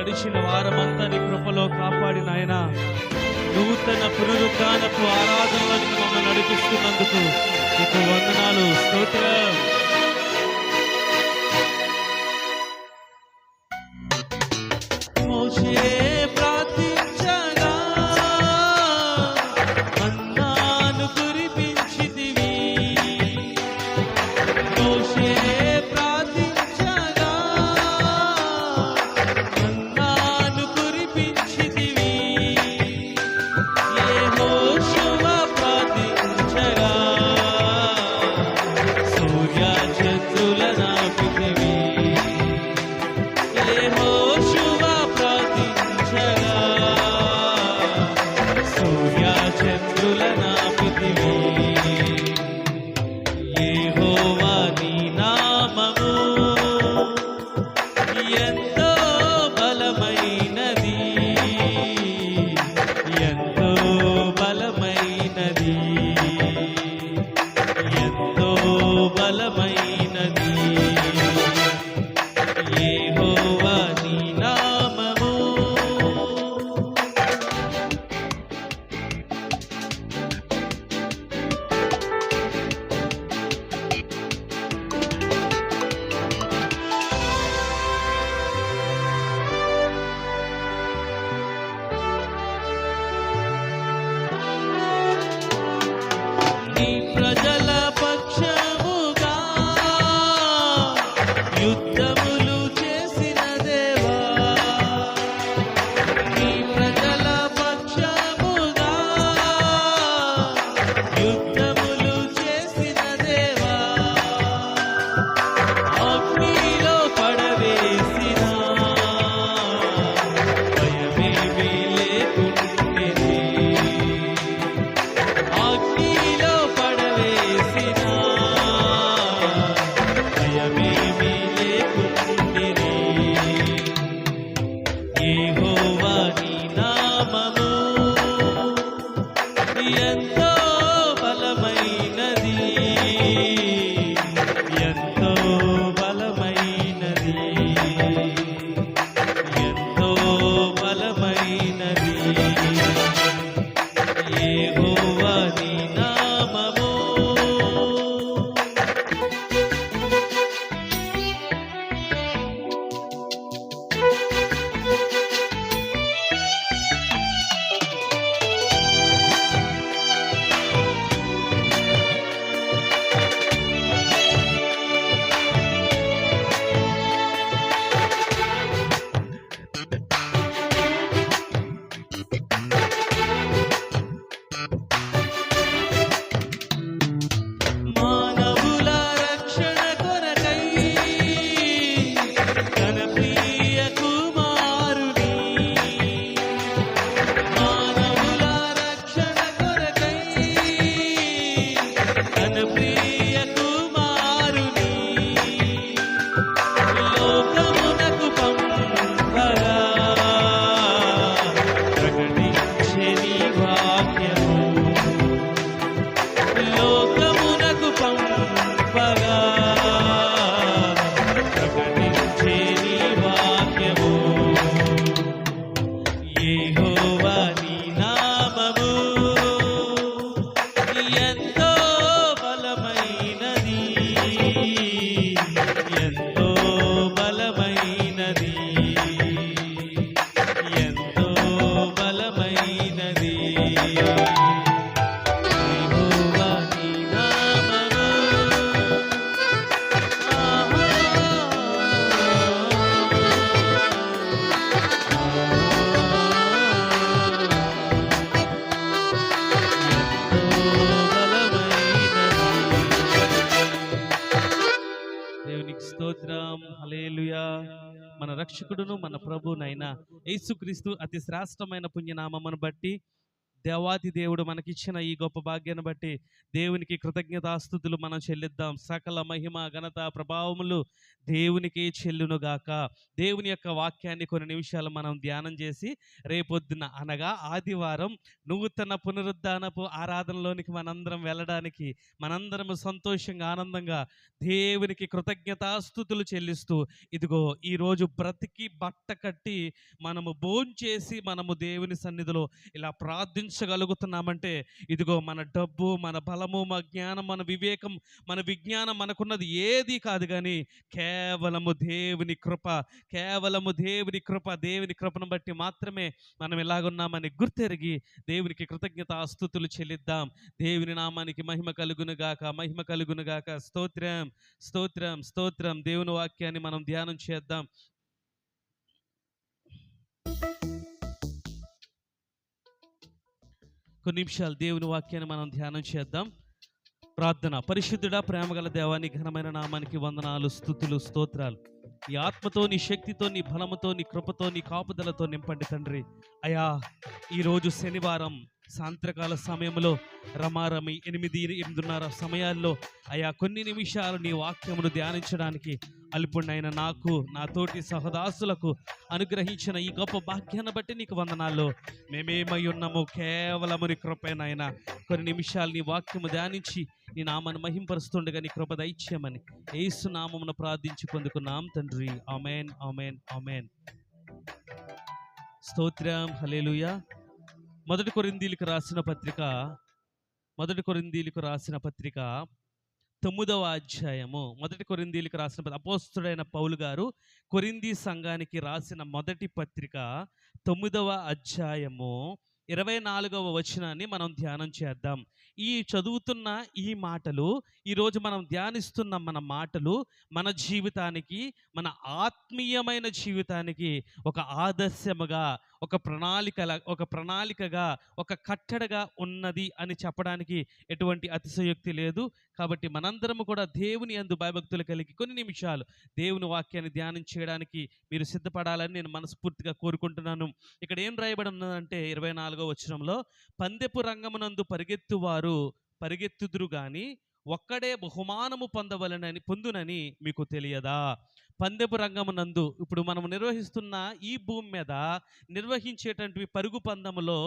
గడిచిన వారమంతా నీ కృపలో కాపాడిన ఆయన నూతన పునరుద్ధానపు ఆరాధనలకు మమ్మల్ని నడిపిస్తున్నందుకు నీకు వందనాలు, స్తోత్రం. మోషే ప్రార్థించగా మన్నాను కురిపించితివి. మోషే ప్రార్థించగా మన్నాను కురిపించితివి. యెహోషువ ప్రార్థించగా సూర్య చంద్రులను ఆపితివి. యెహోషువ ప్రార్థించగా సూర్య చంద్రులను ఆపితివి. యెహోవా నీ నామము ఎంతో బలమైనది, ఎంతో బలమైనది, ఎంతో బలమైనది. యెహోవా నీ నామము నీ ప్రజల పక్షముగా యుద్ధములు చేసిన దేవా. నీ ప్రజల పక్షముగా యుద్ధములు చేసిన దేవా. అగ్నిలో పడవేసిన భయమేమీ లేకుండెను. అగ్నిలో పడవేసిన భయమేమీ లేకుండెను. యెహోవా నీ నామము ఎంతో బలమైనది, ఎంతో బలమైనది, ఎంతో బలమైనది. యెహోవా నీ నామము మానవుల రక్షణ కొరకై తన ప్రియ కుమారుని. మానవుల రక్షణ కొరకై తన ప్రియ కుమారుని లోకమునకు పంపగా ప్రకటించే నీ వాక్యము. లోకమునకు పంపగా ప్రకటించే నీ వాక్యము. యెహోవా నీ నామము ఎంతో బలమైనది, ఎంతో బలమైనది, ఎంతో బలమైనది. యెహోవా నీ నామము దేవునికి స్తోత్రం. హల్లెలూయా. మన రక్షకుడును మన ప్రభునైన యేసుక్రీస్తు అతి శ్రేష్టమైన పుణ్యనామమును బట్టి దేవాతి దేవుడు మనకిచ్చిన ఈ గొప్ప భాగ్యాన్ని బట్టి దేవునికి కృతజ్ఞతాస్తుతులు మనం చెల్లిద్దాం. సకల మహిమ ఘనత ప్రభావములు దేవునికే చెల్లునుగాక. దేవుని యొక్క వాక్యాన్ని కొన్ని నిమిషాలు మనం ధ్యానం చేసి రేపొద్దున అనగా ఆదివారం నూతన పునరుద్ధానపు ఆరాధనలోనికి మనందరం వెళ్ళడానికి, మనందరం సంతోషంగా ఆనందంగా దేవునికి కృతజ్ఞతాస్తుతులు చెల్లిస్తూ ఇదిగో ఈరోజు బ్రతికి బట్ట కట్టి మనము భోంచేసి మనము దేవుని సన్నిధిలో ఇలా ప్రార్థించగలుగుతున్నామంటే ఇదిగో మన డబ్బు, మన బలము, మన జ్ఞానం, మన వివేకం, మన విజ్ఞానం మనకున్నది ఏది కాదు, కానీ కేవలము దేవుని కృప, కేవలము దేవుని కృప. దేవుని కృపను బట్టి మాత్రమే మనం ఎలాగున్నామని గుర్తెరిగి దేవునికి కృతజ్ఞతాస్తుతులు చెల్లిద్దాం. దేవుని నామానికి మహిమ కలుగునుగాక, మహిమ కలుగునుగాక. స్తోత్రం, స్తోత్రం, స్తోత్రం. దేవుని వాక్యాన్ని మనం ధ్యానం చేద్దాం. కొన్ని నిమిషాలు దేవుని వాక్యాన్ని మనం ధ్యానం చేద్దాం. ప్రార్థన. పరిశుద్ధుడా, ప్రేమగల దేవాని ఘనమైన నామానికి వందనాలు, స్తుతులు, స్తోత్రాలు. నీ ఆత్మతో, నీ శక్తితో, నీ బలముతో, నీ కృపతో, నీ కాపుదలతో నింపండి తండ్రి. అయా, ఈరోజు శనివారం సాయంత్రకాల సమయంలో రమారమి 8-8:30 సమయాల్లో అయా కొన్ని నిమిషాలు నీ వాక్యమును ధ్యానించడానికి అల్పుణ్ణైన నాకు, నా తోటి సహదాసులకు అనుగ్రహించిన ఈ గొప్ప భాగ్యాన్ని బట్టి నీకు వందనాలు. మేమేమై ఉన్నాము కేవలము నీ కృపేనైనా. కొన్ని నిమిషాలు నీ వాక్యము ధ్యానించి నీ నామాన్ని మహింపరుస్తుండగా నీ కృప దయచేయమని యేసు నామమున ప్రార్థించి పొందుకున్నాం తండ్రి. ఆమేన్, ఆమేన్, ఆమేన్. స్తోత్రం, హల్లెలూయా. మొదటి కొరింథీయులకు రాసిన పత్రిక 9వ అధ్యాయము. మొదటి కొరింథీయులకు రాసిన అపోస్తలుడైన పౌలు గారు కొరింథీ సంఘానికి రాసిన మొదటి పత్రిక 9వ అధ్యాయము 24వ వచనాన్ని మనం ధ్యానం చేద్దాం. ఈ చదువుతున్న ఈ మాటలు, ఈరోజు మనం ధ్యానిస్తున్న మన మాటలు మన జీవితానికి, మన ఆత్మీయమైన జీవితానికి ఒక ఆదర్శముగా, ఒక ప్రణాళికగా, ఒక కట్టడగా ఉన్నది అని చెప్పడానికి ఎటువంటి అతిశయోక్తి లేదు. కాబట్టి మనందరము కూడా దేవుని యందు భయభక్తులు కలిగి కొన్ని నిమిషాలు దేవుని వాక్యాన్ని ధ్యానం చేయడానికి మీరు సిద్ధపడాలని నేను మనస్ఫూర్తిగా కోరుకుంటున్నాను. ఇక్కడ ఏం రాయబడి ఉన్నదంటే 24వ వచనంలో, పందెపు రంగమునందు పరిగెత్తుదురు గాని ఒక్కడే బహుమానము పొందునని మీకు తెలియదా? పందెపు రంగమునందు ఇప్పుడు మనం నిర్వహిస్తున్న ఈ భూమి మీద నిర్వహించేటువంటి పరుగు పందములో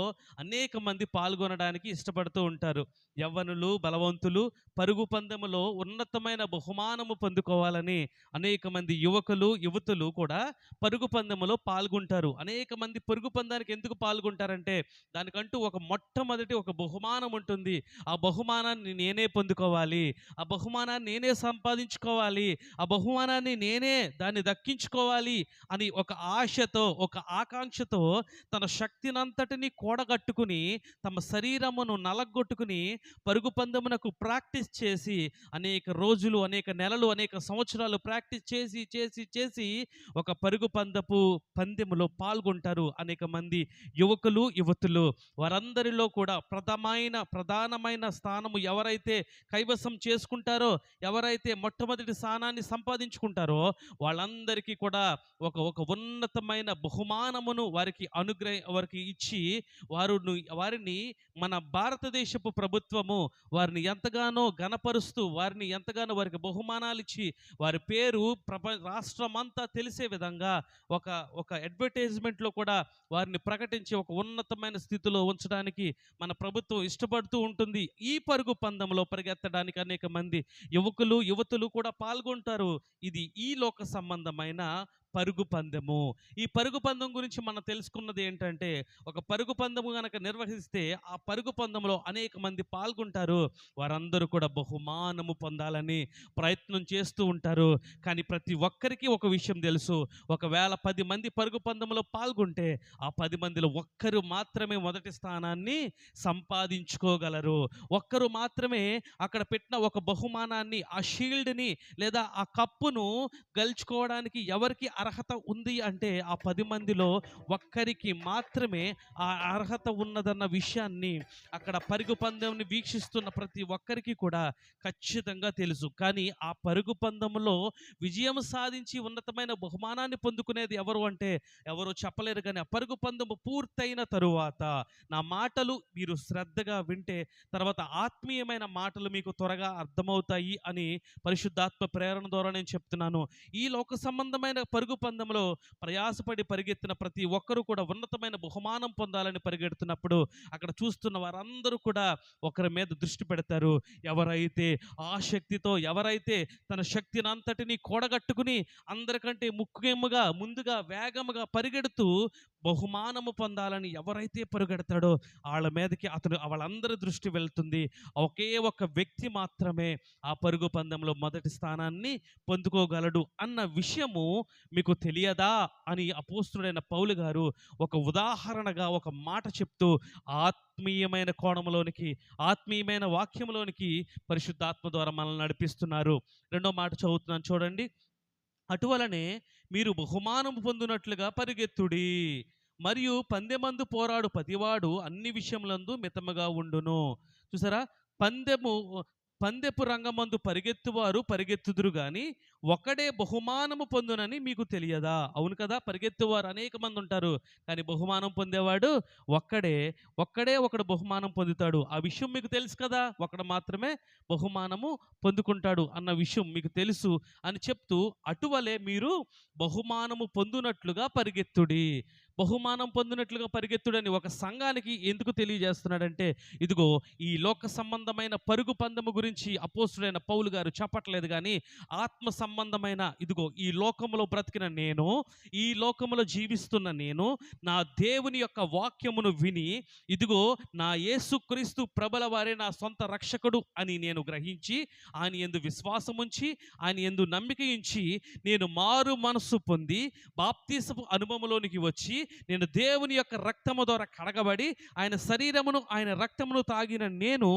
అనేక మంది పాల్గొనడానికి ఇష్టపడుతూ ఉంటారు. యవ్వనులు, బలవంతులు పరుగు పందెములో ఉన్నతమైన బహుమానము పొందుకోవాలని అనేక మంది యువతులు కూడా పరుగు పందెములో పాల్గొంటారు. అనేక మంది పరుగు పందానికి ఎందుకు పాల్గొంటారంటే దానికంటూ మొట్టమొదటి ఒక బహుమానం ఉంటుంది. ఆ బహుమానాన్ని నేనే పొందుకోవాలి, ఆ బహుమానాన్ని నేనే సంపాదించుకోవాలి, ఆ బహుమానాన్ని నేనే దాన్ని దక్కించుకోవాలి అని ఒక ఆశతో, ఒక ఆకాంక్షతో తన శక్తినంతటిని కూడగట్టుకుని, తమ శరీరమును నలగొట్టుకుని పరుగు పందెమునకు ప్రాక్టీస్ చేసి అనేక రోజులు, అనేక నెలలు, అనేక సంవత్సరాలు ప్రాక్టీస్ చేసి ఒక పరుగు పందెములో పాల్గొంటారు అనేక మంది యువతులు. వారందరిలో కూడా ప్రధానమైన స్థానము ఎవరైతే కైవసం చేసుకుంటారో, ఎవరైతే మొట్టమొదటి స్థానాన్ని సంపాదించుకుంటారో వాళ్ళందరికీ కూడా ఒక ఉన్నతమైన బహుమానమును వారికి ఇచ్చి వారిని మన భారతదేశపు ప్రభుత్వము వారిని ఎంతగానో ఘనపరుస్తూ, వారిని ఎంతగానో వారికి బహుమానాలు ఇచ్చి వారి పేరు రాష్ట్రమంతా తెలిసే విధంగా ఒక అడ్వర్టైజ్మెంట్లో కూడా వారిని ప్రకటించి ఒక ఉన్నతమైన స్థితిలో ఉంచడానికి మన ప్రభుత్వం ఇష్టపడుతూ ఉంటుంది. ఈ పరుగు పందెంలో పరిగెత్తడానికి అనేక మంది యువతులు కూడా పాల్గొంటారు. ఇది ఈ లోక సంబంధమైన పరుగు పందెము. ఈ పరుగు పందెం గురించి మనం తెలుసుకున్నది ఏంటంటే, ఒక పరుగు పందెము కనుక నిర్వహిస్తే ఆ పరుగు పందెంలో అనేక మంది పాల్గొంటారు. వారందరూ కూడా బహుమానము పొందాలని ప్రయత్నం చేస్తూ ఉంటారు. కానీ ప్రతి ఒక్కరికి ఒక విషయం తెలుసు, ఒకవేళ 10 మంది పరుగు పందెంలో పాల్గొంటే ఆ 10 మందిలో ఒక్కరు మాత్రమే మొదటి స్థానాన్ని సంపాదించుకోగలరు. ఒక్కరు మాత్రమే అక్కడ పెట్టిన ఒక బహుమానాన్ని, ఆ షీల్డ్ని లేదా ఆ కప్పును గెలుచుకోవడానికి ఎవరికి అర్హత ఉంది అంటే ఆ 10 మందిలో ఒక్కరికి మాత్రమే ఆ అర్హత ఉన్నదన్న విషయాన్ని అక్కడ పరుగు పందెంని వీక్షిస్తున్న ప్రతి ఒక్కరికి కూడా ఖచ్చితంగా తెలుసు. కానీ ఆ పరుగు పందెంలో విజయం సాధించి ఉన్నతమైన బహుమానాన్ని పొందుకునేది ఎవరు అంటే ఎవరు చెప్పలేరు. కానీ ఆ పరుగు పందెము పూర్తయిన తరువాత నా మాటలు మీరు శ్రద్ధగా వింటే తర్వాత ఆత్మీయమైన మాటలు మీకు త్వరగా అర్థమవుతాయి అని పరిశుద్ధాత్మ ప్రేరణ ద్వారా నేను చెప్తున్నాను. ఈ లోక సంబంధమైన పరుగు పందెంలో ప్రయాసపడి పరిగెత్తిన ప్రతి ఒక్కరూ కూడా ఉన్నతమైన బహుమానం పొందాలని పరిగెడుతున్నప్పుడు అక్కడ చూస్తున్న వారందరూ కూడా ఒకరి మీద దృష్టి పెడతారు. ఎవరైతే శక్తితో ఎవరైతే తన శక్తిని అంతటిని కూడగట్టుకుని అందరికంటే ముఖ్యముగా ముందుగా వేగముగా పరిగెడుతూ బహుమానము పొందాలని ఎవరైతే పరిగెడతాడో వాళ్ళందరి దృష్టి వెళ్తుంది. ఒకే ఒక వ్యక్తి మాత్రమే ఆ పరుగు పందెంలో మొదటి స్థానాన్ని పొందుకోగలడు అన్న విషయము మీకు తెలియదా అని అపోస్తుడైన పౌలు గారు ఒక ఉదాహరణగా ఒక మాట చెప్తూ ఆత్మీయమైన కోణంలోనికి ఆత్మీయమైన వాక్యంలోనికి పరిశుద్ధాత్మ ద్వారా మనల్ని నడిపిస్తున్నారు. రెండో మాట చదువుతున్నాను చూడండి. అటువలనే మీరు బహుమానం పొందినట్లుగా పరిగెత్తుడి, మరియు పందెమందు పోరాడు ప్రతివాడు అన్ని విషయములందు మితముగా ఉండును. చూసారా, పందెము పందెపు రంగమందు పరిగెత్తువారు పరిగెత్తుదురు గాని ఒకడే బహుమానము పొందునని మీకు తెలియదా? అవును కదా, పరిగెత్తువారు అనేక మంది ఉంటారు, కానీ బహుమానం పొందేవాడు ఒక్కడే ఒకడు బహుమానం పొందుతాడు. ఆ విషయం మీకు తెలుసు కదా, ఒకడు మాత్రమే బహుమానము పొందుకుంటాడు అన్న విషయం మీకు తెలుసు అని చెప్తూ అటువలే మీరు బహుమానము పొందునట్లుగా పరిగెత్తుడి. బహుమానం పొందినట్లుగా పరిగెత్తుడని ఒక సంఘానికి ఎందుకు తెలియజేస్తున్నాడంటే, ఇదిగో ఈ లోక సంబంధమైన పరుగు పందెము గురించి అపోస్తుడైన పౌలు గారు చెప్పట్లేదు, కానీ ఆత్మ సంబంధమైన ఇదిగో ఈ లోకములో బ్రతికిన నేను, ఈ లోకములో జీవిస్తున్న నేను నా దేవుని యొక్క వాక్యమును విని ఇదిగో నా యేసుక్రీస్తు ప్రభుల వారే నా సొంత రక్షకుడు అని నేను గ్రహించి ఆయన యందు విశ్వాసం ఉంచి ఆయన యందు నమ్మిక ఉంచి నేను మారు మనస్సు పొంది బాప్తిసపు అనుభవంలోనికి వచ్చి నేను దేవుని యొక్క రక్తము ద్వారా కడగబడి ఆయన శరీరమును ఆయన రక్తమును తాగిన నేను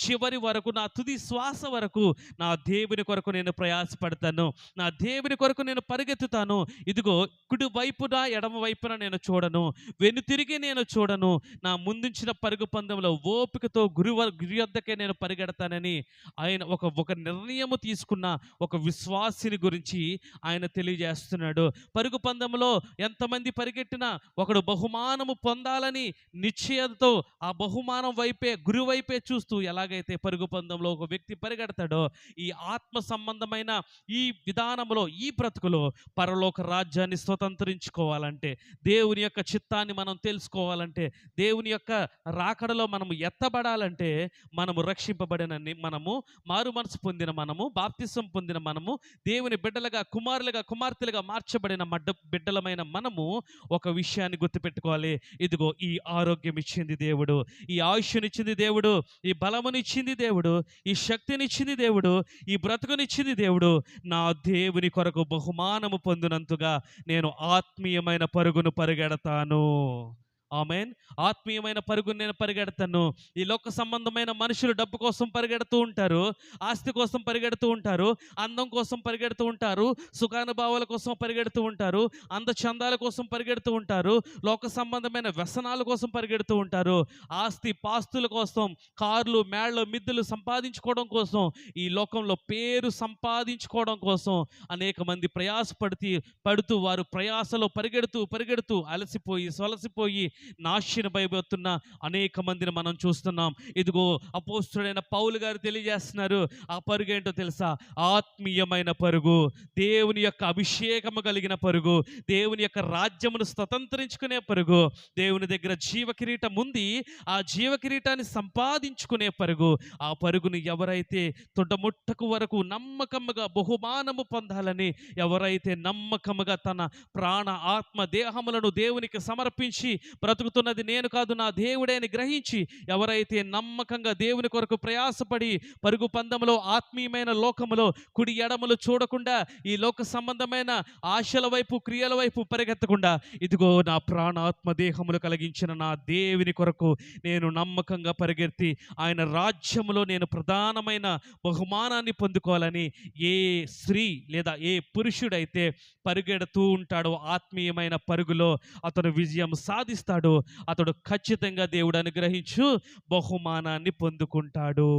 చివరి వరకు నా తుది శ్వాస వరకు నా దేవుని కొరకు నేను ప్రయాసపడతాను, నా దేవుని కొరకు నేను పరిగెత్తుతాను. ఇదిగో కుడి వైపున ఎడమ వైపున నేను చూడను, వెనుతిరిగి నేను చూడను. నా ముందుంచిన పరుగు పందెంలో ఓపికతో గురి వద్దకే నేను పరిగెడతానని ఆయన ఒక నిర్ణయము తీసుకున్న ఒక విశ్వాసిని గురించి ఆయన తెలియజేస్తున్నాడు. పరుగు పందెంలో ఎంతమంది పరిగెట్టినా ఒకడు బహుమానము పొందాలని నిశ్చయతతో ఆ బహుమానం వైపే గురి వైపే చూస్తూ ఎలాగైతే పరుగు పందెంలో ఒక వ్యక్తి పరిగెడతాడో ఈ ఆత్మ సంబంధమైన ఈ విధానంలో ఈ బ్రతుకులో పరలోక రాజ్యాన్ని స్వతంత్రించుకోవాలంటే, దేవుని యొక్క చిత్తాన్ని మనం తెలుసుకోవాలంటే, దేవుని యొక్క రాకడలో మనము ఎత్తబడాలంటే, మనము రక్షింపబడిన మనము మారు మనసు పొందిన మనము బాప్తిసం పొందిన మనము దేవుని బిడ్డలుగా కుమారులుగా కుమార్తెలుగా మార్చబడిన బిడ్డలమైన మనము ఒక విషయాన్ని గుర్తుపెట్టుకోవాలి. ఇదిగో ఈ ఆరోగ్యం ఇచ్చింది దేవుడు, ఈ ఆయుష్నిచ్చింది దేవుడు, ఈ బలమునిచ్చింది దేవుడు, ఈ శక్తినిచ్చింది దేవుడు, ఈ బ్రతుకునిచ్చింది దేవుడు. నా దేవుని కొరకు బహుమానము పొందినంతగా నేను ఆత్మీయమైన పరుగును పరిగెడతాను. ఆమేన్. ఆత్మీయమైన పరుగును నేను పరిగెడతాను. ఈ లోక సంబంధమైన మనుషులు డబ్బు కోసం పరిగెడుతూ ఉంటారు, ఆస్తి కోసం పరిగెడుతూ ఉంటారు, అందం కోసం పరిగెడుతూ ఉంటారు, సుఖానుభావాల కోసం పరిగెడుతూ ఉంటారు, అందచందాల కోసం పరిగెడుతూ ఉంటారు, లోక సంబంధమైన వ్యసనాల కోసం పరిగెడుతూ ఉంటారు, ఆస్తి పాస్తుల కోసం, కార్లు మేళ్ళు మిద్దులు సంపాదించుకోవడం కోసం, ఈ లోకంలో పేరు సంపాదించుకోవడం కోసం అనేక మంది పడుతూ వారు ప్రయాసలో పరిగెడుతూ అలసిపోయి సొలసిపోయి నాశనమైపోతున్న అనేక మందిని మనం చూస్తున్నాం. ఇదిగో అపోస్తుడైన పౌలు గారు తెలియజేస్తున్నారు, ఆ పరుగు ఏంటో తెలుసా? ఆత్మీయమైన పరుగు, దేవుని యొక్క అభిషేకము కలిగిన పరుగు, దేవుని యొక్క రాజ్యమును స్వతంత్రించుకునే పరుగు, దేవుని దగ్గర జీవ కిరీటం ఉంది, ఆ జీవ కిరీటాన్ని సంపాదించుకునే పరుగు. ఆ పరుగుని ఎవరైతే తొడముట్టకు వరకు నమ్మకముగా బహుమానము పొందాలని ఎవరైతే నమ్మకముగా తన ప్రాణ ఆత్మ దేహములను దేవునికి సమర్పించి బ్రతుకుతున్నది నేను కాదు, నా దేవుడే అని గ్రహించి ఎవరైతే నమ్మకంగా దేవుని కొరకు ప్రయాసపడి పరుగు పందెంలో ఆత్మీయమైన లోకములో కుడి ఎడమలు చూడకుండా ఈ లోక సంబంధమైన ఆశల వైపు క్రియల వైపు పరిగెత్తకుండా ఇదిగో నా ప్రాణాత్మ దేహములు కలిగించిన నా దేవుని కొరకు నేను నమ్మకంగా పరిగెత్తి ఆయన రాజ్యములో నేను ప్రధానమైన బహుమానాన్ని పొందుకోవాలని ఏ స్త్రీ లేదా ఏ పురుషుడైతే పరిగెడుతూ ఉంటాడో ఆత్మీయమైన పరుగులో అతను విజయం సాధిస్తాడో అతడు ఖచ్చితంగా దేవుడు అనుగ్రహించు బహుమానాన్ని పొందుకుంటాడు.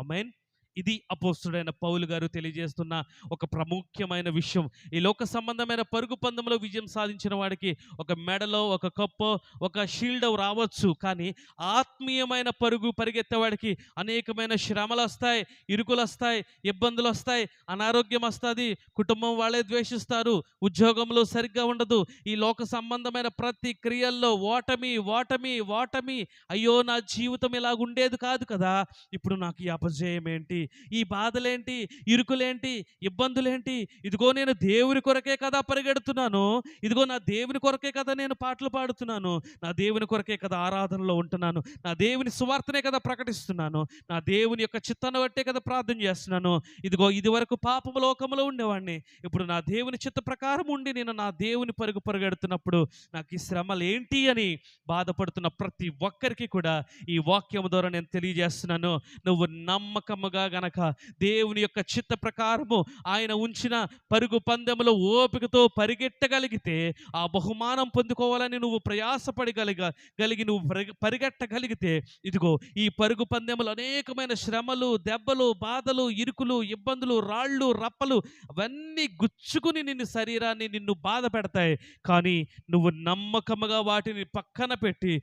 ఆమేన్. ఇది అపోస్తుడైన పౌలు గారు తెలియజేస్తున్న ఒక ప్రాముఖ్యమైన విషయం. ఈ లోక సంబంధమైన పరుగు పందెంలో విజయం సాధించిన వాడికి ఒక మెడలో ఒక కప్పో ఒక షీల్డ్ రావచ్చు, కానీ ఆత్మీయమైన పరుగు పరిగెత్తేవాడికి అనేకమైన శ్రమలు వస్తాయి, ఇరుకులు వస్తాయి, ఇబ్బందులు వస్తాయి, అనారోగ్యం వస్తుంది, కుటుంబం వాళ్ళే ద్వేషిస్తారు, ఉద్యోగంలో సరిగ్గా ఉండదు. ఈ లోక సంబంధమైన ప్రతి క్రియల్లో ఓటమి ఓటమి ఓటమి. అయ్యో నా జీవితం ఇలాగ ఉండేది కాదు కదా, ఇప్పుడు నాకు ఈ అపజయం ఏంటి, ఈ బాధలేంటి, ఇరుకులేంటి, ఇబ్బందులేంటి, ఇదిగో నేను దేవుని కొరకే కదా పరిగెడుతున్నాను, ఇదిగో నా దేవుని కొరకే కదా నేను పాటలు పాడుతున్నాను, నా దేవుని కొరకే కదా ఆరాధనలో ఉంటున్నాను, నా దేవుని సువార్తనే కదా ప్రకటిస్తున్నాను, నా దేవుని యొక్క చిత్తాన్ని బట్టే కదా ప్రార్థన చేస్తున్నాను, ఇదిగో ఇది వరకు పాపము లోకములో ఉండేవాడిని, ఇప్పుడు నా దేవుని చిత్త ప్రకారం ఉండి నేను నా దేవుని పరిగెడుతున్నప్పుడు నాకు ఈ శ్రమలు ఏంటి అని బాధపడుతున్న ప్రతి ఒక్కరికి కూడా ఈ వాక్యం ద్వారా నేను తెలియజేస్తున్నాను. నువ్వు నమ్మకముగా గనక దేవుని యొక్క చిత్త ప్రకారము ఆయన ఉంచిన పరుగు పందెములో ఓపికతో పరిగెట్టగలిగితే ఆ బహుమానం పొందుకోవాలని నువ్వు ప్రయాసపడగలిగి నువ్వు పరిగెట్టగలిగితే ఇదిగో ఈ పరుగు పందెములు అనేకమైన శ్రమలు, దెబ్బలు, బాధలు, ఇరుకులు, ఇబ్బందులు, రాళ్ళు, రప్పలు అవన్నీ గుచ్చుకుని నిన్ను శరీరాన్ని నిన్ను బాధ పెడతాయి. కానీ నువ్వు నమ్మకముగా వాటిని పక్కన పెట్టి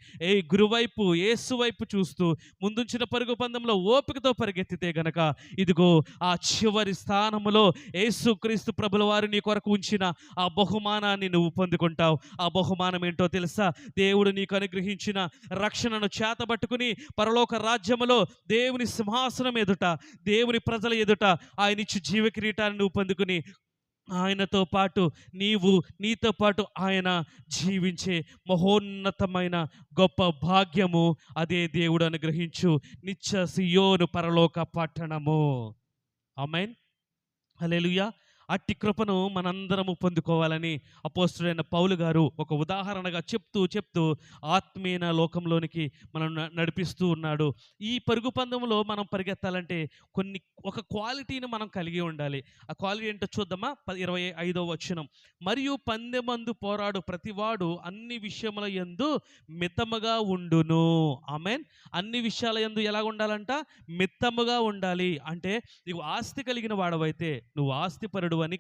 గురువైపు యేసు వైపు చూస్తూ ముందుంచిన పరుగు పందెంలో ఓపికతో పరిగెత్తితే గనక ఇదిగో ఆ చివరి స్థానములో యేసుక్రీస్తు ప్రభుల వారు నీ కొరకు ఉంచిన ఆ బహుమానాన్ని నువ్వు పొందుకుంటావు. ఆ బహుమానం ఏంటో తెలుసా? దేవుడు నీకు అనుగ్రహించిన రక్షణను చేతబట్టుకుని పరలోక రాజ్యములో దేవుని సింహాసనం ఎదుట, దేవుని ప్రజల ఎదుట ఆయన ఇచ్చి జీవ కిరీటాన్ని నువ్వు పొందుకుని ఆయనతో పాటు నీతో పాటు ఆయన జీవించే మహోన్నతమైన గొప్ప భాగ్యము అదే దేవుడు అనుగ్రహించు నిత్య సియోను పరలోక పట్టణము. ఆమేన్. హల్లెలూయా. అట్టి కృపను మనందరము పొందుకోవాలని అపోస్తుడైన పౌలు గారు ఒక ఉదాహరణగా చెప్తూ ఆత్మీయ లోకంలోనికి మనం నడిపిస్తూ ఉన్నాడు. ఈ పరుగు పందెంలో మనం పరిగెత్తాలంటే ఒక క్వాలిటీని మనం కలిగి ఉండాలి. ఆ క్వాలిటీ ఏంటో చూద్దామా? 25వ వచనం. మరియు పందెమందు పోరాడు ప్రతివాడు అన్ని విషయముల యందు మితముగా ఉండును. ఆమేన్. అన్ని విషయాల యందు ఎలా ఉండాలంట? మితముగా ఉండాలి. అంటే నీవు ఆస్తి కలిగిన వాడవైతే నువ్వు ఆస్తిపరుడు అని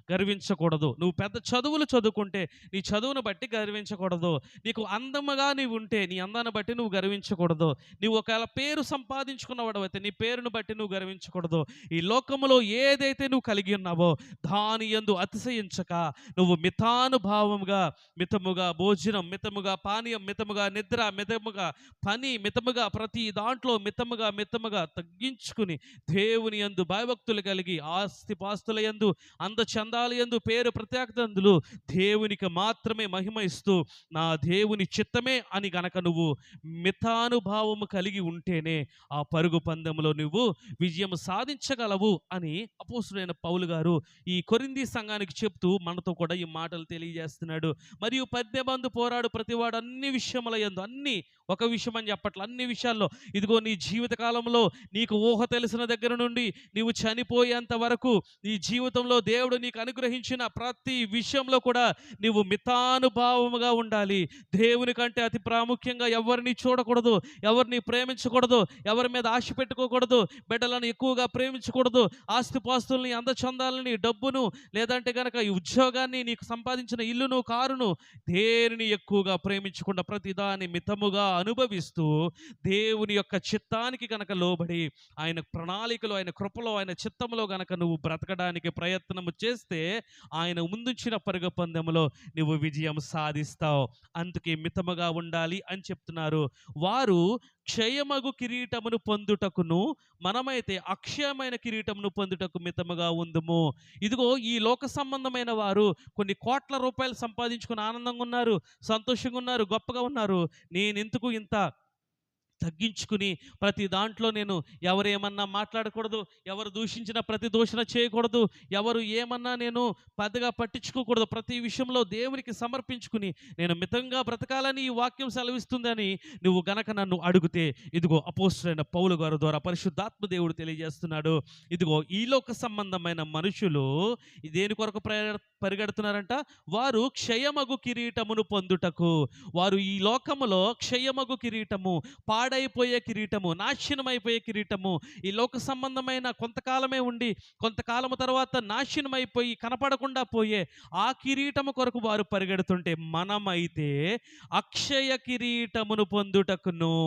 గర్వించకూడదు. నువ్వు పెద్ద చదువులు చదువుకుంటే నీ చదువును బట్టి గర్వించకూడదు. నీకు అందముగా నీవు ఉంటే నీ అందాన్ని బట్టి నువ్వు గర్వించకూడదు. నువ్వు ఒకవేళ పేరు సంపాదించుకున్నవాడవైతే నీ పేరును బట్టి నువ్వు గర్వించకూడదు. ఈ లోకములో ఏదైతే నువ్వు కలిగి ఉన్నావో దాని యందు అతిశయించక నువ్వు మితముగా భోజనం, మితముగా పానీయం, మితముగా నిద్ర, మితముగా పని, మితముగా ప్రతి దాంట్లో మితముగా తగ్గించుకుని దేవుని యందు భయభక్తులు కలిగి ఆస్తిపాస్తుల యందు అందచందాల యందు పేరు ప్రత్యేకతలు దేవునికి మాత్రమే మహిమ ఇస్తూ నా దేవుని చిత్తమే అని గనక నువ్వు మితానుభావము కలిగి ఉంటేనే ఆ పరుగు పందెంలో నువ్వు విజయం సాధించగలవు అని అపోస్తుడైన పౌలు గారు ఈ కొరింథీ సంఘానికి చెప్తూ మనతో కూడా ఈ మాటలు తెలియజేస్తున్నాడు. మరియు పందెమందు పోరాడు ప్రతివాడు అన్ని విషయముల యందు, అన్ని ఒక విషయం అని చెప్పట్ల, అన్ని విషయాల్లో ఇదిగో నీ జీవిత కాలంలో నీకు ఊహ తెలిసిన దగ్గర నుండి నీవు చనిపోయేంత వరకు నీ జీవితంలో దేవుడు నీకు అనుగ్రహించిన ప్రతి విషయంలో కూడా నీవు మితానుభావముగా ఉండాలి. దేవుని కంటే అతి ప్రాముఖ్యంగా ఎవరిని చూడకూడదు, ఎవరిని ప్రేమించకూడదు, ఎవరి మీద ఆశ పెట్టుకోకూడదు, బిడ్డలను ఎక్కువగా ప్రేమించకూడదు, ఆస్తిపాస్తుల్ని, అందచందాలని, డబ్బును, లేదంటే గనక ఈ ఉద్యోగాన్ని, నీకు సంపాదించిన ఇల్లును, కారును, దేనిని ఎక్కువగా ప్రేమించకుండా ప్రతిదాన్ని మితముగా అనుభవిస్తూ దేవుని యొక్క చిత్తానికి గనక లోబడి ఆయన ప్రణాళికలో, ఆయన కృపలో, ఆయన చిత్తంలో గనక నువ్వు బ్రతకడానికి ప్రయత్నము చేస్తే ఆయన ముందుంచిన పరుగు పందెంలో నువ్వు విజయం సాధిస్తావు. అందుకే మితముగా ఉండాలి అని చెప్తున్నారు. వారు క్షయమగు కిరీటమును పొందుటకును, మనమైతే అక్షయమైన కిరీటమును పొందుటకు మితముగా ఉందుము. ఇదిగో ఈ లోక సంబంధమైన వారు కొన్ని కోట్ల రూపాయలు సంపాదించుకుని ఆనందంగా ఉన్నారు, సంతోషంగా ఉన్నారు, గొప్పగా ఉన్నారు. నేనెందుకు ఇంత తగ్గించుకుని ప్రతి దాంట్లో నేను ఎవరేమన్నా మాట్లాడకూడదు, ఎవరు దూషించిన ప్రతి దూషణ చేయకూడదు, ఎవరు ఏమన్నా నేను పెద్దగా పట్టించుకోకూడదు, ప్రతి విషయంలో దేవునికి సమర్పించుకుని నేను మితంగా బ్రతకాలని ఈ వాక్యం సెలవిస్తుందని నువ్వు గనక నన్ను అడిగితే, ఇదిగో అపోస్తలుడైన పౌలు గారి ద్వారా పరిశుద్ధాత్మ దేవుడు తెలియజేస్తున్నాడు. ఇదిగో ఈ లోక సంబంధమైన మనుషులు దేని కొరకు పరిగెడుతున్నారంట? వారు క్షయమగు కిరీటమును పొందుటకు. వారు ఈ లోకములో క్షయమగు కిరీటము, పాడైపోయే కిరీటము, నాశనమైపోయే కిరీటము, ఈ లోక సంబంధమైన కొంతకాలమే ఉండి కొంతకాలము తర్వాత నాశనమైపోయి కనపడకుండా పోయే ఆ కిరీటము కొరకు వారు పరిగెడుతుంటే, మనమైతే అక్షయ కిరీటమును పొందుటకును.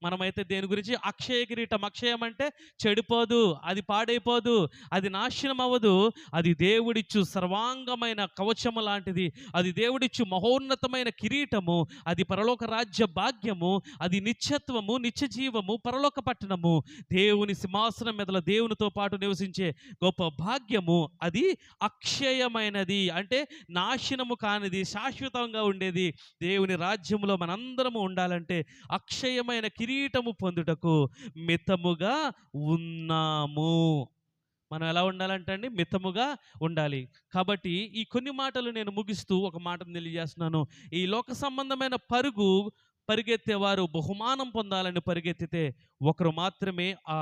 మనమైతే దేని గురించి? అక్షయ కిరీటం. అక్షయం అంటే చెడిపోదు, అది పాడైపోదు, అది నాశనం అవ్వదు. అది దేవుడిచ్చు సర్వాంగమైన కవచము లాంటిది, అది దేవుడిచ్చు మహోన్నతమైన కిరీటము, అది పరలోక రాజ్య భాగ్యము, అది నిత్యత్వము, నిత్య జీవము, పరలోక పట్టణము, దేవుని సింహాసనం మెదల దేవునితో పాటు నివసించే గొప్ప భాగ్యము. అది అక్షయమైనది అంటే నాశనము కానిది, శాశ్వతంగా ఉండేది. దేవుని రాజ్యములో మనందరము ఉండాలంటే అక్షయమైన కిరీటము పొందుటకు మితముగా ఉన్నాము. మనం ఎలా ఉండాలంటే అండి, మితముగా ఉండాలి. కాబట్టి ఈ కొన్ని మాటలు నేను ముగిస్తూ ఒక మాటను తెలియజేస్తున్నాను. ఈ లోక సంబంధమైన పరిగెత్తేవారు బహుమానం పొందాలని పరిగెత్తితే, ఒకరు మాత్రమే ఆ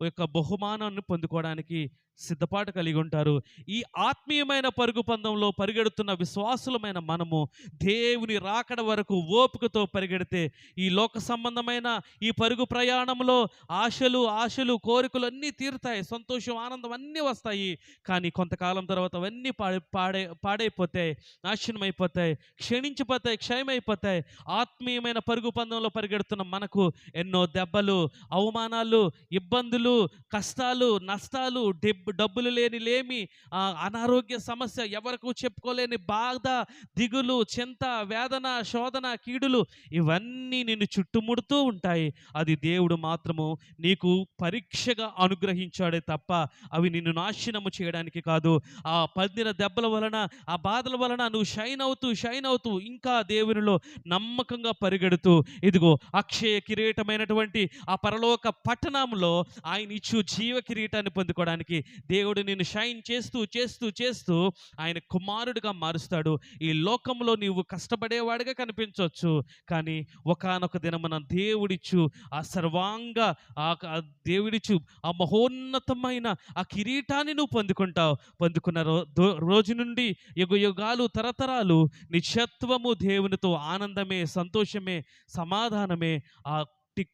యొక్క బహుమానాన్ని పొందుకోవడానికి సిద్ధపాటు కలిగి ఉంటారు. ఈ ఆత్మీయమైన పరుగు పందెంలో పరిగెడుతున్న విశ్వాసులమైన మనము దేవుని రాకడ వరకు ఓపికతో పరిగెడితే, ఈ లోక సంబంధమైన ఈ పరుగు ప్రయాణంలో ఆశలు కోరికలు అన్నీ తీరుతాయి, సంతోషం, ఆనందం అన్నీ వస్తాయి. కానీ కొంతకాలం తర్వాత అవన్నీ పాడైపోతాయి, నాశనం అయిపోతాయి, క్షీణించిపోతాయి, క్షయమైపోతాయి. ఆత్మీయమైన పరుగు పందెంలో పరిగెడుతున్న మనకు ఎన్నో దెబ్బలు, అవమానాలు, ఇబ్బందులు, కష్టాలు, నష్టాలు, డబ్బులు లేమి, అనారోగ్య సమస్య, ఎవరికి చెప్పుకోలేని బాధ, దిగులు, చింత, వేదన, శోధన, కీడులు ఇవన్నీ నిన్ను చుట్టుముడుతూ ఉంటాయి. అది దేవుడు మాత్రము నీకు పరీక్షగా అనుగ్రహించాడే తప్ప అవి నిన్ను నాశనము చేయడానికి కాదు. ఆ పదిన దెబ్బల వలన, ఆ బాధల వలన నువ్వు షైన్ అవుతూ ఇంకా దేవునిలో నమ్మకంగా పరిగెడుతూ, ఇదిగో అక్షయ కిరీటమైనటువంటి ఆ పరలోక పట్టణంలో ఆయన ఇచ్చు జీవ కిరీటాన్ని పొందుకోవడానికి దేవుడు నిన్ను షైన్ చేస్తూ ఆయన కుమారుడిగా మారుస్తాడు. ఈ లోకంలో నీవు కష్టపడేవాడిగా కనిపించవచ్చు, కానీ ఒకానొక దినమున దేవుడిచ్చు ఆ సర్వాంగ దేవుడిచ్చు ఆ మహోన్నతమైన ఆ కిరీటాన్ని నువ్వు పొందుకున్న రోజు నుండి యుగాలు, తరతరాలు నిత్యత్వము దేవునితో ఆనందమే, సంతోషమే, సమాధానమే. ఆ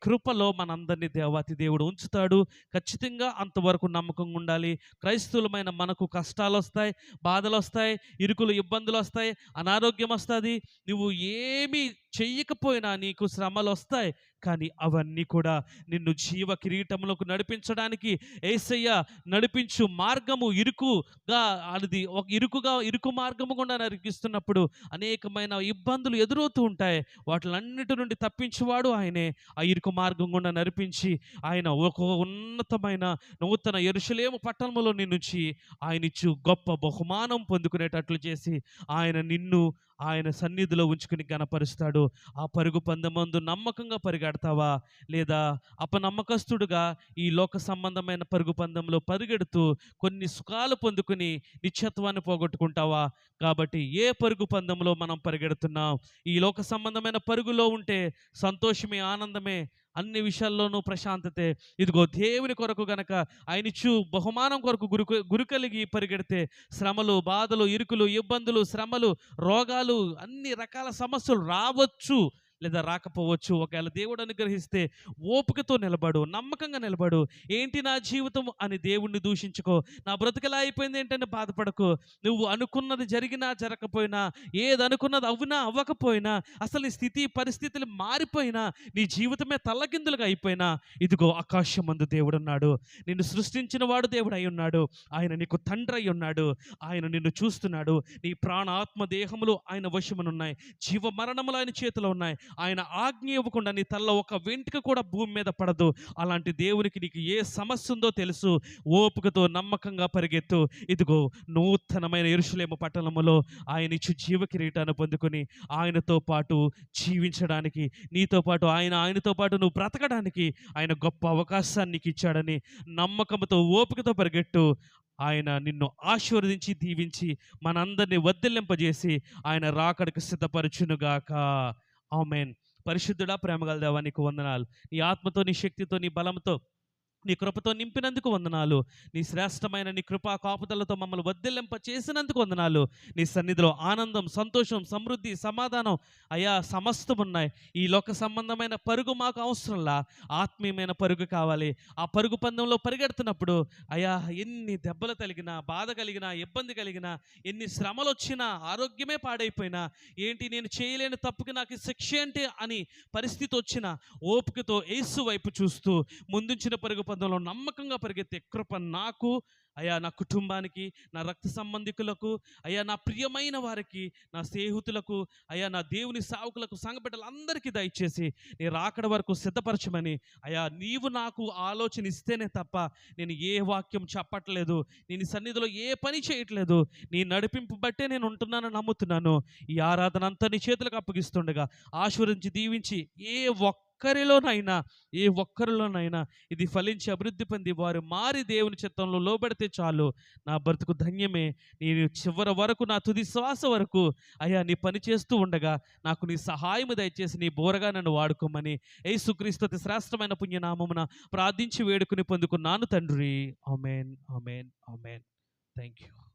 కృపలో మనందరినీ దేవాతి దేవుడు ఉంచుతాడు. ఖచ్చితంగా అంతవరకు నమ్మకంగా ఉండాలి. క్రైస్తవులమైన మనకు కష్టాలు వస్తాయి, బాధలు వస్తాయి, ఇరుకులు, ఇబ్బందులు వస్తాయి, అనారోగ్యం వస్తుంది. నువ్వు ఏమీ చెయ్యకపోయినా నీకు శ్రమలు వస్తాయి, కానీ అవన్నీ కూడా నిన్ను జీవ కిరీటంలోకి నడిపించడానికి యేసయ్య నడిపించు మార్గము ఇరుకుగా, అది ఒక ఇరుకు మార్గము గుండా నరికిస్తున్నప్పుడు అనేకమైన ఇబ్బందులు ఎదురవుతూ ఉంటాయి. వాటిలన్నిటి నుండి తప్పించేవాడు ఆయనే. ఆ ఇరుకు మార్గం గుండా నడిపించి ఆయన ఒక ఉన్నతమైన నూతన యెరూషలేము పట్టణంలో నిన్నుంచి ఆయన ఇచ్చు గొప్ప బహుమానం పొందుకునేటట్లు చేసి ఆయన సన్నిధిలో ఉంచుకుని గణపరుస్తాడు. ఆ పరుగు పందెమందు నమ్మకంగా పరిగెడతావా, లేదా అపనమ్మకస్తుడుగా ఈ లోక సంబంధమైన పరుగు పందెంలో పరిగెడుతూ కొన్ని సుఖాలు పొందుకుని నిత్యత్వాన్ని పోగొట్టుకుంటావా? కాబట్టి ఏ పరుగు పందెంలో మనం పరిగెడుతున్నాం? ఈ లోక సంబంధమైన పరుగులో ఉంటే సంతోషమే, ఆనందమే, అన్ని విషయాల్లోనూ ప్రశాంతతే. ఇదిగో దేవుని కొరకు గనక ఆయనిచ్చు బహుమానం కొరకు గురి కలిగి పరిగెడితే శ్రమలు, బాధలు, ఇరుకులు, ఇబ్బందులు, శ్రమలు, రోగాలు, అన్ని రకాల సమస్యలు రావచ్చు, లేదా రాకపోవచ్చు. ఒకవేళ దేవుడు అనుగ్రహిస్తే ఓపికతో నిలబడు, నమ్మకంగా నిలబడు. ఏంటి నా జీవితం అని దేవుణ్ణి దూషించుకో. నా బ్రతుకెలా అయిపోయింది ఏంటని బాధపడకు. నువ్వు అనుకున్నది జరిగినా జరగకపోయినా, ఏది అనుకున్నది అవునా అవ్వకపోయినా, అసలు నీ స్థితి పరిస్థితులు మారిపోయినా, నీ జీవితమే తల్లకిందులుగా అయిపోయినా, ఇదిగో ఆకాశమందు దేవుడున్నాడు. నిన్ను సృష్టించిన వాడు దేవుడు అయి ఉన్నాడు. ఆయన నీకు తండ్రి అయి ఉన్నాడు. ఆయన నిన్ను చూస్తున్నాడు. నీ ప్రాణ ఆత్మ దేహములు ఆయన వశమునున్నాయి. జీవ మరణములు ఆయన చేతిలో ఉన్నాయి. ఆయన ఆజ్ఞ ఇవ్వకుండా నీ తలలో ఒక వెంట్రుక కూడా భూమి మీద పడదు. అలాంటి దేవునికి నీకు ఏ సమస్య ఉందో తెలుసు. ఓపికతో నమ్మకంగా పరిగెత్తు. ఇదిగో నూతనమైన యెరూషలేము పట్టణములో ఆయన ఇచ్చు జీవ కిరీటాన్ని పొందుకొని ఆయనతో పాటు జీవించడానికి, నీతో పాటు ఆయనతో పాటు నువ్వు బ్రతకడానికి ఆయన గొప్ప అవకాశాన్ని నీకు ఇచ్చాడని నమ్మకంతో ఓపికతో పరిగెట్టు. ఆయన నిన్ను ఆశీర్వదించి దీవించి మనందరినీ వర్ధిల్లింపజేసి ఆయన రాకడకు సిద్ధపరచునుగాక. ఆమేన్. పరిశుద్ధుడా, ప్రేమగల దేవా, నీకు వందనాలు. నీ ఆత్మతో, నీ శక్తితో, నీ బలంతో, నీ కృపతో నింపినందుకు వందనాలు. నీ శ్రేష్టమైన నీ కృపా కాపుదలతో మమ్మల్ని వర్ధిల్లింప చేసినందుకు వందనాలు. నీ సన్నిధిలో ఆనందం, సంతోషం, సమృద్ధి, సమాధానం అయా సమస్తం ఉన్నాయి. ఈ లోక సంబంధమైన పరుగు మాకు అవసరంలా, ఆత్మీయమైన పరుగు కావాలి. ఆ పరుగు పందెంలో పరిగెడుతున్నప్పుడు అయా ఎన్ని దెబ్బలు తగిలినా, బాధ కలిగినా, ఇబ్బంది కలిగినా, ఎన్ని శ్రమలు వచ్చినా, ఆరోగ్యమే పాడైపోయినా, ఏంటి నేను చేయలేని తప్పుకి నాకు ఈ శిక్ష ఏంటి అని పరిస్థితి వచ్చినా, ఓపికతో యేసు వైపు చూస్తూ ముందుంచిన పరుగు పందెంలో నమ్మకంగా పరిగెత్తే కృప నాకు, అయా నా కుటుంబానికి, నా రక్త సంబంధికులకు, అయా నా ప్రియమైన వారికి, నా స్నేహితులకు, అయా నా దేవుని సేవకులకు, సంఘబిడ్డలందరికీ దయచేసి నీ రాకడ వరకు సిద్ధపరచమని, అయా నీవు నాకు ఆలోచన ఇస్తేనే తప్ప నేను ఏ వాక్యం చెప్పట్లేదు, నేను సన్నిధిలో ఏ పని చేయట్లేదు. నీ నడిపింపు బట్టే నేను ఉంటున్నానని నమ్ముతున్నాను. ఈ ఆరాధన అంతా నీ చేతులకు అప్పగిస్తుండగా ఆశీర్వదించి దీవించి ఏ ఒక్కరిలోనైనా ఇది ఫలించి అభివృద్ధి పొంది వారు మారి దేవుని చిత్తంలో లోబడితే చాలు, నా బ్రతుకు ధన్యమే. నేను చివరి వరకు, నా తుది శ్వాస వరకు అయ్యా నీ పని చేస్తూ ఉండగా నాకు నీ సహాయము దయచేసి నీ బోరగా నన్ను వాడుకోమని యేసుక్రీస్తు అతి శ్రేష్టమైన పుణ్యనామమున ప్రార్థించి వేడుకుని పొందుకున్నాను తండ్రి. Amen, amen, amen. Thank you.